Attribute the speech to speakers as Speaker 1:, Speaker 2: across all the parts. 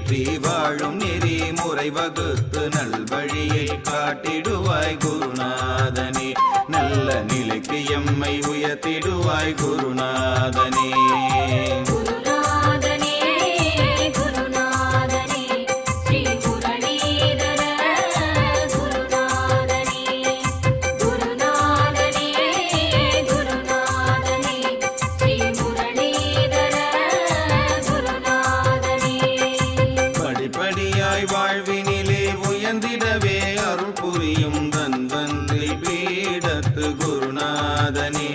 Speaker 1: விளக்கேற்றி வாழும் நெறி முறை வகுத்து நல்வழியை காட்டிடுவாய் குருநாதனே. நல்ல நிலைக்கு எம்மை உயர்த்திடுவாய் குருநாதனே. வாழ்வினிலே உயர்ந்திடவே அருள் புரியும் தன்வந்திரி பீடத்து குருநாதனே.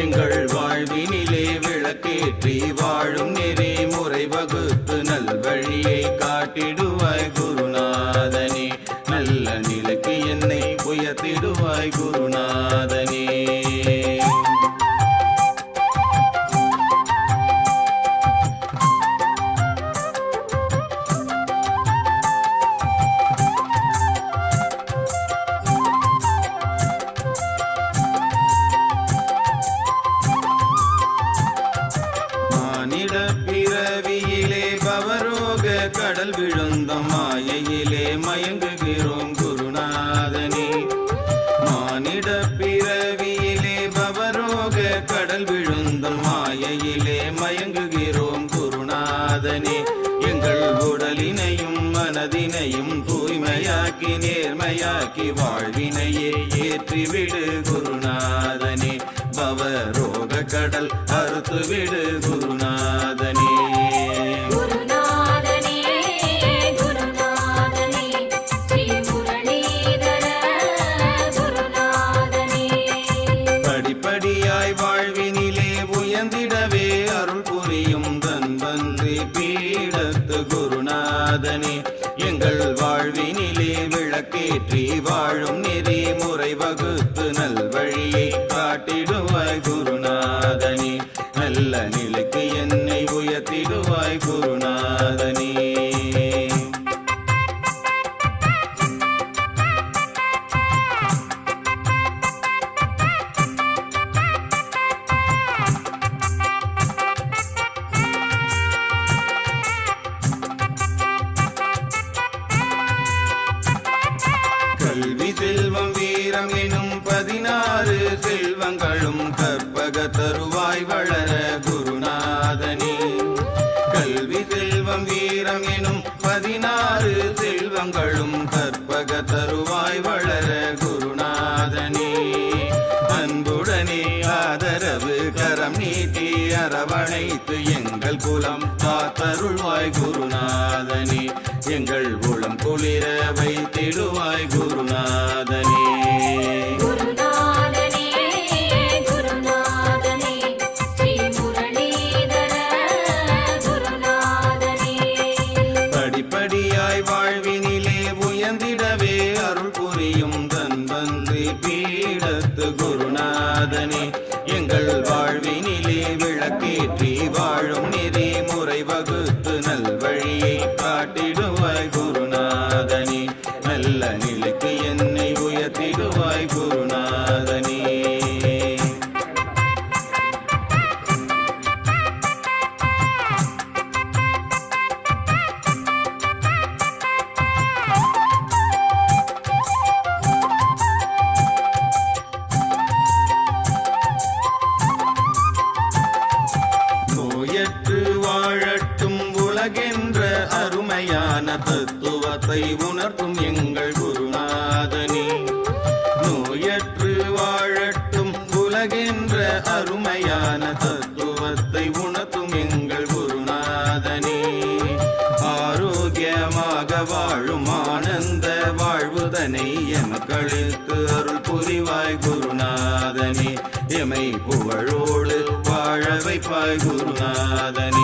Speaker 1: எங்கள் வாழ்வினிலே விளக்கேற்றி வாழும் நெறி முறை வகுத்து நல்வழியை காட்டிடுவாய் குருநாதனே. நல்ல நிலைக்கு என்னை உயர்த்திடுவாய் குருநாதனே. பிறவியிலே பவரோக கடல் விழுந்த மாயையிலே மயங்குகிறோம் குருநாதனே. மானிட பிறவியிலே பவரோக கடல் விழுந்த மாயையிலே மயங்குகிறோம் குருநாதனே. எங்கள் உடலினையும் மனதினையும் தூய்மையாக்கி நேர்மையாக்கி வாழ்வினையே ஏற்றிவிடு குருநாதனே. பவரோக கடல் அறுத்துவிடு குருநாதனே. படிப்படியாய் வாழ்வினிலே உயர்ந்திடவே அருள் புரியும் தன்வந்திரி பீடத்து குருநாதனே. எங்கள் வாழ்வினிலே விளக்கேற்றி வாழும் நெறி முறை வகுத்து நல்வழியை காட்டிடுவாய் குருநாதனே. நல்ல நிலைக்கு என்னை உயர்த்திடுவாய் குருநாதனே. கல்வி செல்வம் வீரம் எனும் 16 செல்வங்களும் கற்பக தருவாய் வளர குருநாதனே. கல்வி செல்வம் வீரம் எனும் 16 செல்வங்களும் கற்பக தருவாய் வளர குருநாதனே. அன்புடனே ஆதரவு கரம் நீட்டி அரவணைத்து எங்கள் குலம் காத்தருள்வாய் குருநாதனே. எங்கள் உளம் குளிர வைத்திடுவாய் குருநாதனே. படிப்படியாய் வாழ்வினிலே உயர்ந்திடவே அருள் புரியும் தன்வந்திரி பீடத்து குருநாதனே. எங்கள் வாழ்வினிலே விளக்கேற்றி வாழும் நெறி முறை வகுத்து நல்வழியை காட்டிடுவாய் குருநாதனே. நல்ல நிலைக்கு என்னை உயர்த்திடுவாய் குருநாதனே. நோயற்று வாழட்டும் உலகென்ற அருமையான தத்துவத்தை உணர்த்தும் எங்கள் குருநாதனே. நோயற்று வாழட்டும் உலகென்ற அருமையான தத்துவத்தை உணர்த்தும் எங்கள் குருநாதனே. ஆரோக்கியமாக வாழும் ஆனந்த வாழ்வுதனை எமக்களித்து அருள் புரிவாய் குருநாதனே. எமை புகழோடு வாழ வைப்பாய் குருநாதனே.